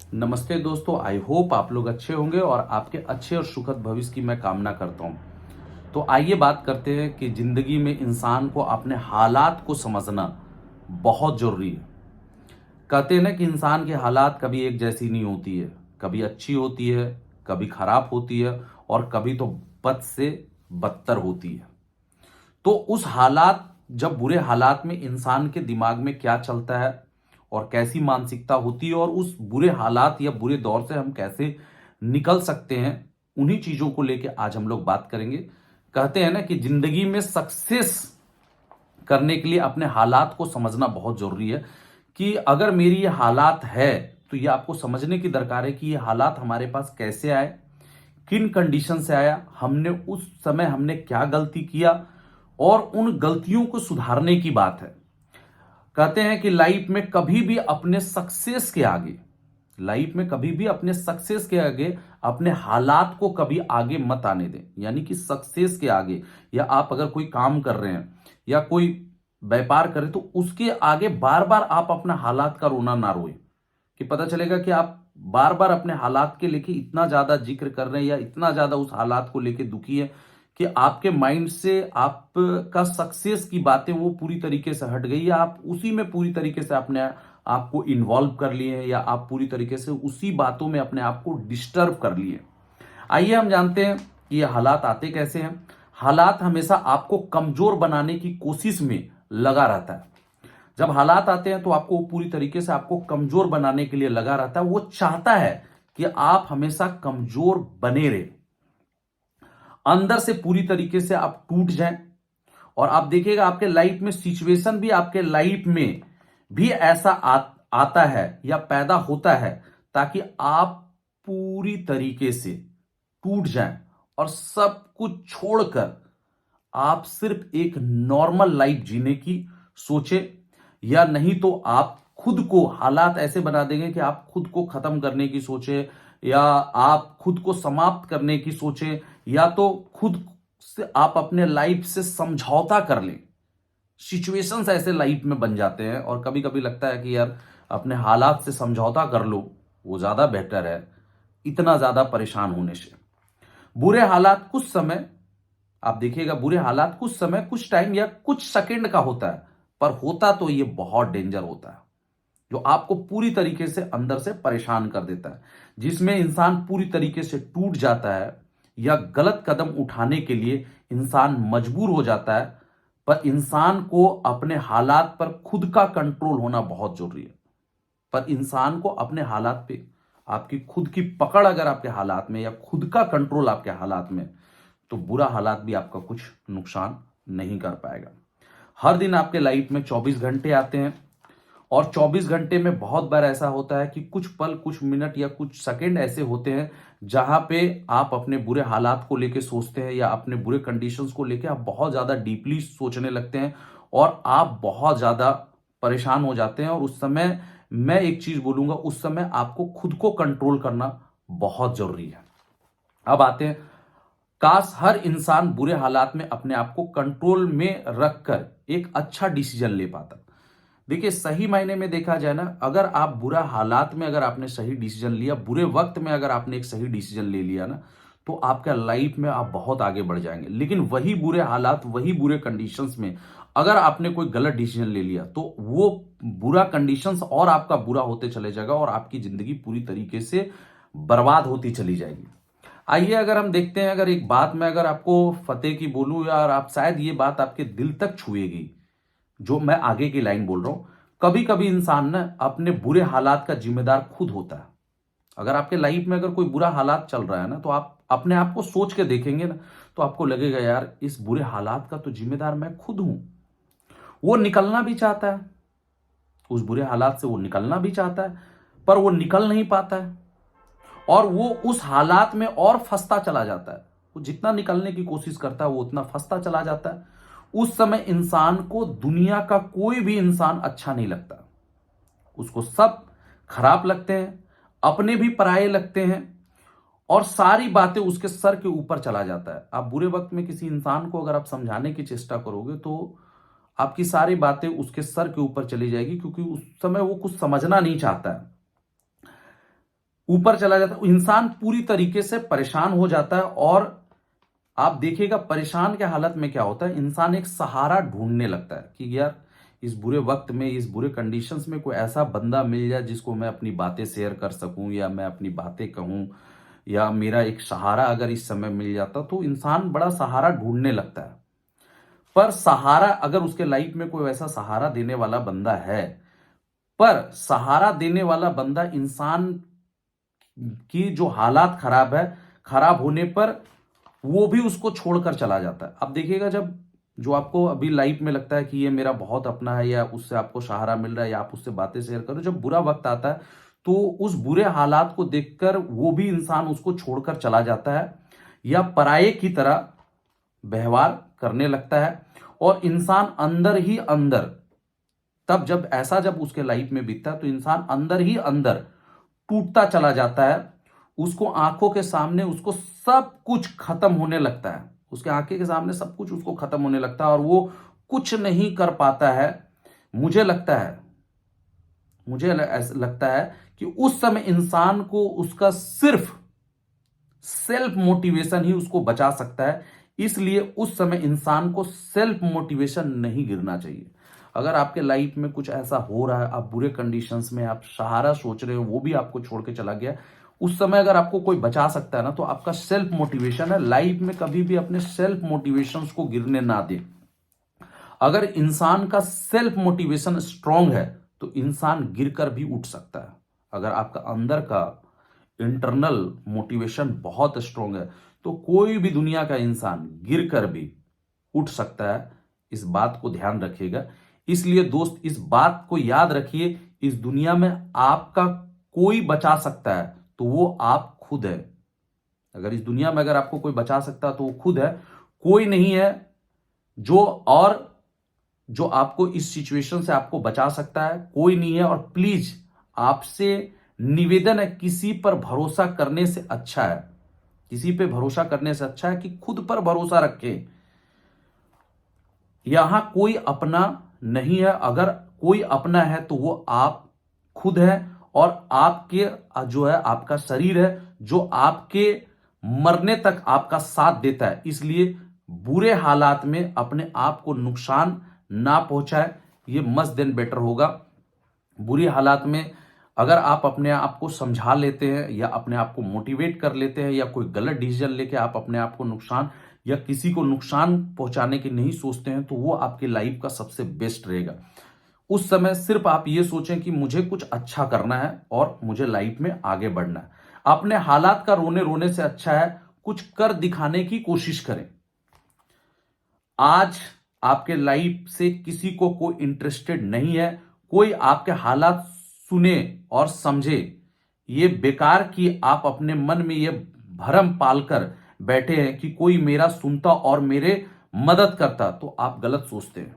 नमस्ते दोस्तों, I hope आप लोग अच्छे होंगे और आपके अच्छे और सुखद भविष्य की मैं कामना करता हूं। तो आइए बात करते हैं कि जिंदगी में इंसान को अपने हालात को समझना बहुत जरूरी है। कहते हैं ना कि इंसान के हालात कभी एक जैसी नहीं होती है, कभी अच्छी होती है, कभी खराब होती है और कभी तो बद से बदतर होती है। तो उस हालात जब बुरे हालात में इंसान के दिमाग में क्या चलता है और कैसी मानसिकता होती है और उस बुरे हालात या बुरे दौर से हम कैसे निकल सकते हैं, उन्हीं चीजों को लेकर आज हम लोग बात करेंगे। कहते हैं ना कि जिंदगी में सक्सेस करने के लिए अपने हालात को समझना बहुत जरूरी है कि अगर मेरी ये हालात है तो ये आपको समझने की दरकार है कि ये हालात हमारे पास कैसे आए, किन कंडीशन से आया, हमने उस समय हमने क्या गलती किया और उन गलतियों को सुधारने की बात है। कहते हैं कि लाइफ में कभी भी अपने सक्सेस के आगे अपने हालात को कभी आगे मत आने दें। यानी कि सक्सेस के आगे या आप अगर कोई काम कर रहे हैं या कोई व्यापार करें तो उसके आगे बार बार आप अपना हालात का रोना ना रोए, कि पता चलेगा कि आप बार बार अपने हालात के लेके इतना ज्यादा जिक्र कर रहे हैं या इतना ज्यादा उस हालात को लेके दुखी है कि आपके माइंड से आपका सक्सेस की बातें वो पूरी तरीके से हट गई या आप उसी में पूरी तरीके से अपने आप को इन्वॉल्व कर लिए हैं या आप पूरी तरीके से उसी बातों में अपने आप को डिस्टर्ब कर लिए। आइए हम जानते हैं कि ये हालात आते कैसे हैं। हालात हमेशा आपको कमजोर बनाने की कोशिश में लगा रहता है। जब हालात आते हैं तो आपको पूरी तरीके से आपको कमजोर बनाने के लिए लगा रहता है। वो चाहता है कि आप हमेशा कमजोर बने रहे, अंदर से पूरी तरीके से आप टूट जाएं। और आप देखिएगा आपके लाइफ में सिचुएशन भी आपके लाइफ में भी ऐसा आता है या पैदा होता है ताकि आप पूरी तरीके से टूट जाएं और सब कुछ छोड़कर आप सिर्फ एक नॉर्मल लाइफ जीने की सोचे, या नहीं तो आप खुद को हालात ऐसे बना देंगे कि आप खुद को खत्म करने की सोचे या आप खुद को समाप्त करने की सोचे या तो खुद से आप अपने लाइफ से समझौता कर लें। सिचुएशंस ऐसे लाइफ में बन जाते हैं और कभी कभी लगता है कि यार अपने हालात से समझौता कर लो, वो ज्यादा बेहतर है इतना ज्यादा परेशान होने से। बुरे हालात कुछ समय, आप देखिएगा बुरे हालात कुछ समय कुछ टाइम या कुछ सेकंड का होता है, पर होता तो ये बहुत डेंजर होता है जो आपको पूरी तरीके से अंदर से परेशान कर देता है, जिसमें इंसान पूरी तरीके से टूट जाता है या गलत कदम उठाने के लिए इंसान मजबूर हो जाता है। पर इंसान को अपने हालात पर खुद का कंट्रोल होना बहुत जरूरी है। पर इंसान को अपने हालात पे आपकी खुद की पकड़ अगर आपके हालात में या खुद का कंट्रोल आपके हालात में, तो बुरा हालात भी आपका कुछ नुकसान नहीं कर पाएगा। हर दिन आपके लाइफ में 24 घंटे आते हैं और 24 घंटे में बहुत बार ऐसा होता है कि कुछ पल, कुछ मिनट या कुछ सेकंड ऐसे होते हैं जहां पे आप अपने बुरे हालात को लेके सोचते हैं या अपने बुरे कंडीशंस को लेके आप बहुत ज्यादा डीपली सोचने लगते हैं और आप बहुत ज्यादा परेशान हो जाते हैं। और उस समय मैं एक चीज बोलूंगा, उस समय आपको खुद को कंट्रोल करना बहुत जरूरी है। अब आते हैं, काश हर इंसान बुरे हालात में अपने आप को कंट्रोल में रखकर एक अच्छा डिसीजन ले पाता। देखिए सही मायने में देखा जाए ना, अगर आप बुरा हालात में अगर आपने सही डिसीजन लिया, बुरे वक्त में अगर आपने एक सही डिसीजन ले लिया ना, तो आपका लाइफ में आप बहुत आगे बढ़ जाएंगे। लेकिन वही बुरे हालात, वही बुरे कंडीशंस में अगर आपने कोई गलत डिसीजन ले लिया तो वो बुरा कंडीशंस और आपका बुरा होते चले जाएगा और आपकी जिंदगी पूरी तरीके से बर्बाद होती चली जाएगी। आइए अगर हम देखते हैं, अगर एक बात मैं अगर आपको फतेह की बोलूं यार, आप शायद ये बात आपके दिल तक छुएगी जो मैं आगे की लाइन बोल रहा हूं। कभी कभी इंसान ना अपने बुरे हालात का जिम्मेदार खुद होता है। अगर आपके लाइफ में अगर कोई बुरा हालात चल रहा है ना, तो आप अपने आप को सोच के देखेंगे ना, तो आपको लगेगा यार इस बुरे हालात का तो जिम्मेदार मैं खुद हूं। वो निकलना भी चाहता है, उस बुरे हालात से वो निकलना भी चाहता है, पर वो निकल नहीं पाता है और वो उस हालात में और फंसता चला जाता है। वो जितना निकलने की कोशिश करता है वो उतना फंसता चला जाता है। उस समय इंसान को दुनिया का कोई भी इंसान अच्छा नहीं लगता, उसको सब खराब लगते हैं, अपने भी पराये लगते हैं और सारी बातें उसके सर के ऊपर चला जाता है। आप बुरे वक्त में किसी इंसान को अगर आप समझाने की चेष्टा करोगे तो आपकी सारी बातें उसके सर के ऊपर चली जाएगी, क्योंकि उस समय वो कुछ समझना नहीं चाहता है। ऊपर चला जाता है, इंसान पूरी तरीके से परेशान हो जाता है। और आप देखिएगा परेशान के हालत में क्या होता है, इंसान एक सहारा ढूंढने लगता है कि यार इस बुरे वक्त में, इस बुरे कंडीशंस में कोई ऐसा बंदा मिल जाए जिसको मैं अपनी बातें शेयर कर सकूं या मैं अपनी बातें कहूं, या मेरा एक सहारा अगर इस समय मिल जाता, तो इंसान बड़ा सहारा ढूंढने लगता है। पर सहारा, अगर उसके लाइफ में कोई वैसा सहारा देने वाला बंदा है, पर सहारा देने वाला बंदा इंसान की जो हालात खराब है, खराब होने पर वो भी उसको छोड़कर चला जाता है। अब देखिएगा, जब जो आपको अभी लाइफ में लगता है कि ये मेरा बहुत अपना है, या उससे आपको सहारा मिल रहा है, या आप उससे बातें शेयर करो, जब बुरा वक्त आता है तो उस बुरे हालात को देखकर वो भी इंसान उसको छोड़कर चला जाता है, या पराये की तरह व्यवहार करने लगता है। और इंसान अंदर ही अंदर, तब जब ऐसा जब उसके लाइफ में बीतता है तो इंसान अंदर ही अंदर टूटता चला जाता है। उसको आंखों के सामने उसको सब कुछ खत्म होने लगता है, उसके आंखें के सामने सब कुछ उसको खत्म होने लगता है, और वो कुछ नहीं कर पाता है। मुझे लगता है, ऐसा लगता है कि उस समय इंसान को उसका सिर्फ सेल्फ मोटिवेशन ही उसको बचा सकता है। इसलिए उस समय इंसान को सेल्फ मोटिवेशन नहीं गिरना चाहिए। अगर आपके लाइफ में कुछ ऐसा हो रहा है, आप बुरे कंडीशंस में, आप सहारा सोच रहे हो, वो भी आपको छोड़ के चला गया, उस समय अगर आपको कोई बचा सकता है ना, तो आपका सेल्फ मोटिवेशन है। लाइफ में कभी भी अपने सेल्फ मोटिवेशन को गिरने ना दे। अगर इंसान का सेल्फ मोटिवेशन स्ट्रांग है तो इंसान गिरकर भी उठ सकता है। अगर आपका अंदर का इंटरनल मोटिवेशन बहुत स्ट्रांग है तो कोई भी दुनिया का इंसान गिरकर भी उठ सकता है। इस बात को ध्यान रखिएगा। इसलिए दोस्त, इस बात को याद रखिए, इस दुनिया में आपका कोई बचा सकता है तो वो आप खुद है। अगर इस दुनिया में अगर आपको कोई बचा सकता है तो वो खुद है, कोई नहीं है जो आपको इस सिचुएशन से आपको बचा सकता है, कोई नहीं है। और प्लीज आपसे निवेदन है, किसी पर भरोसा करने से अच्छा है, किसी पे भरोसा करने से अच्छा है कि खुद पर भरोसा रखें। यहां कोई अपना नहीं है, अगर कोई अपना है तो वो आप खुद है। और आपके जो है आपका शरीर है जो आपके मरने तक आपका साथ देता है। इसलिए बुरे हालात में अपने आप को नुकसान ना पहुंचाए, ये मच देन बेटर होगा। बुरी हालात में अगर आप अपने आप को समझा लेते हैं, या अपने आप को मोटिवेट कर लेते हैं, या कोई गलत डिसीजन लेके आप अपने आप को नुकसान या किसी को नुकसान पहुंचाने की नहीं सोचते हैं, तो वो आपकी लाइफ का सबसे बेस्ट रहेगा। उस समय सिर्फ आप ये सोचें कि मुझे कुछ अच्छा करना है और मुझे लाइफ में आगे बढ़ना है। अपने हालात का रोने रोने से अच्छा है कुछ कर दिखाने की कोशिश करें। आज आपके लाइफ से किसी को कोई इंटरेस्टेड नहीं है, कोई आपके हालात सुने और समझे। ये बेकार कि आप अपने मन में ये भरम पालकर बैठे हैं कि कोई मेरा सुनता और मेरे मदद करता, तो आप गलत सोचते हैं।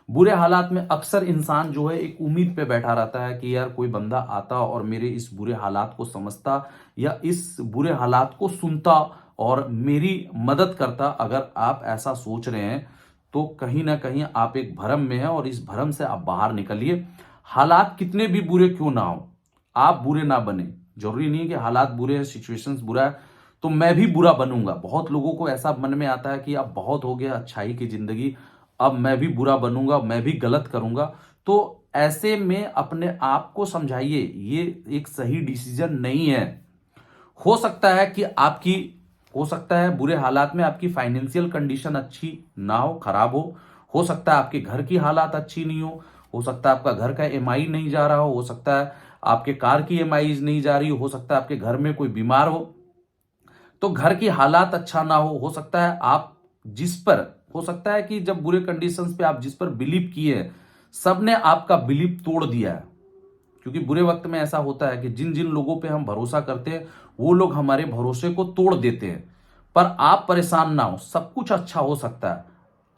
बुरे हालात में अक्सर इंसान जो है एक उम्मीद पे बैठा रहता है कि यार कोई बंदा आता और मेरे इस बुरे हालात को समझता या इस बुरे हालात को सुनता और मेरी मदद करता। अगर आप ऐसा सोच रहे हैं तो कहीं ना कहीं आप एक भ्रम में हैं, और इस भ्रम से आप बाहर निकलिए। हालात कितने भी बुरे क्यों ना हो, आप बुरे ना बने। जरूरी नहीं है कि हालात बुरे हैं, सिचुएशंस बुरा है तो मैं भी बुरा बनूंगा। बहुत लोगों को ऐसा मन में आता है कि अब बहुत हो गया अच्छाई की जिंदगी, अब मैं भी बुरा बनूंगा, मैं भी गलत करूंगा। तो ऐसे में अपने आप को समझाइए, ये एक सही डिसीजन नहीं है। हो सकता है कि हो सकता है बुरे हालात में आपकी फाइनेंशियल कंडीशन अच्छी ना हो, खराब हो सकता है आपके घर की हालात अच्छी नहीं हो सकता है आपका घर का ईएमआई नहीं जा रहा हो सकता है आपके कार की ईएमआई नहीं जा रही हो सकता है आपके घर में कोई बीमार हो तो घर की हालात अच्छा ना हो सकता है आप जिस पर, हो सकता है कि जब बुरे कंडीशंस पे आप जिस पर बिलीव किए सबने आपका बिलीव तोड़ दिया है। क्योंकि बुरे वक्त में ऐसा होता है कि जिन जिन लोगों पे हम भरोसा करते हैं वो लोग हमारे भरोसे को तोड़ देते हैं। पर आप परेशान ना हो, सब कुछ अच्छा हो सकता है।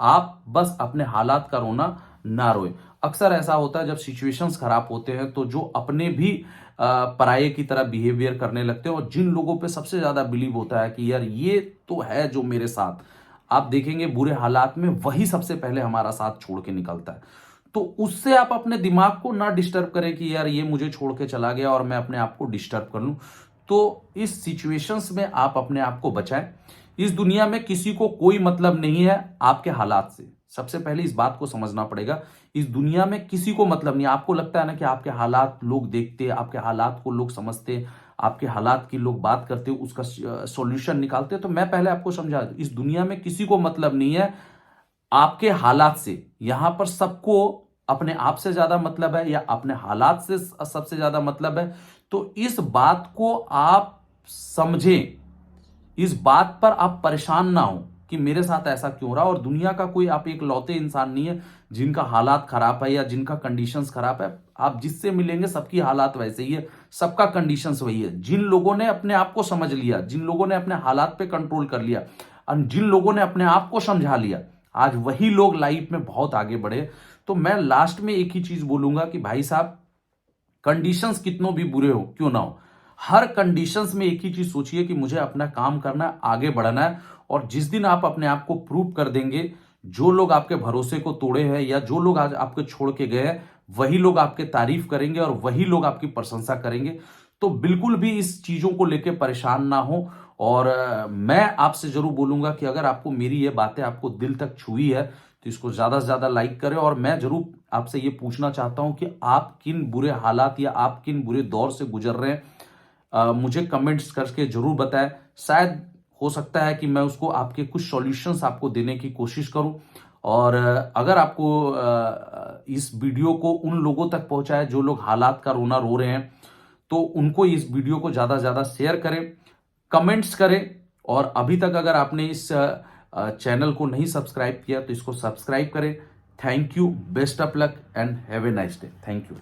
आप बस अपने हालात का रोना ना रोए। अक्सर ऐसा होता है जब सिचुएशंस खराब होते हैं तो जो अपने भी पराये की तरह बिहेवियर करने लगते हैं, और जिन लोगों पे सबसे ज्यादा बिलीव होता है कि यार ये तो है जो मेरे साथ, आप देखेंगे बुरे हालात में वही सबसे पहले हमारा साथ छोड़ के निकलता है। तो उससे आप अपने दिमाग को ना डिस्टर्ब करें कि यार ये मुझे छोड़ के चला गया और मैं अपने आप को डिस्टर्ब कर लूं। तो इस सिचुएशंस में आप अपने आप को बचाएं। इस दुनिया में किसी को कोई मतलब नहीं है आपके हालात से। सबसे पहले इस बात को समझना पड़ेगा। इस दुनिया में किसी को मतलब नहीं। आपको लगता है ना कि आपके हालात लोग देखते, आपके हालात को लोग समझते, आपके हालात की लोग बात करते, उसका सॉल्यूशन निकालते। तो मैं पहले आपको समझा दूं, इस दुनिया में किसी को मतलब नहीं है आपके हालात से। यहां पर सबको अपने आप से ज्यादा मतलब है या अपने हालात से सबसे ज्यादा मतलब है। तो इस बात को आप समझें, इस बात पर आप परेशान ना हो कि मेरे साथ ऐसा क्यों रहा। और दुनिया का कोई आप एक लौते इंसान नहीं है जिनका हालात खराब है या जिनका कंडीशंस खराब है। आप जिससे मिलेंगे सबकी हालात वैसे ही है, सबका कंडीशंस वही है। जिन लोगों ने अपने आप को समझ लिया, जिन लोगों ने अपने हालात पे कंट्रोल कर लिया और जिन लोगों ने अपने आप को समझा लिया, आज वही लोग लाइफ में बहुत आगे बढ़े। तो मैं लास्ट में एक ही चीज बोलूंगा कि भाई साहब, कंडीशंस कितनों भी बुरे हो क्यों ना हो, हर कंडीशंस में एक ही चीज सोचिए कि मुझे अपना काम करना है, आगे बढ़ना है। और जिस दिन आप अपने आप को प्रूव कर देंगे, जो लोग आपके भरोसे को तोड़े हैं या जो लोग आज आपको छोड़ के गए हैं, वही लोग आपके तारीफ करेंगे और वही लोग आपकी प्रशंसा करेंगे। तो बिल्कुल भी इस चीजों को लेकर परेशान ना हो। और मैं आपसे जरूर बोलूंगा कि अगर आपको मेरी ये बातें आपको दिल तक छुई है तो इसको ज्यादा से ज्यादा लाइक करें। और मैं जरूर आपसे ये पूछना चाहता हूं कि आप किन बुरे हालात या आप किन बुरे दौर से गुजर रहे हैं, मुझे कमेंट्स करके जरूर बताएं। शायद हो सकता है कि मैं उसको आपके कुछ सॉल्यूशंस आपको देने की कोशिश करूं। और अगर आपको इस वीडियो को उन लोगों तक पहुंचाए जो लोग हालात का रोना रो रहे हैं, तो उनको इस वीडियो को ज्यादा से ज्यादा शेयर करें, कमेंट्स करें। और अभी तक अगर आपने इस चैनल को नहीं सब्सक्राइब किया तो इसको सब्सक्राइब करें। Thank you, best of luck and have a nice day. Thank you.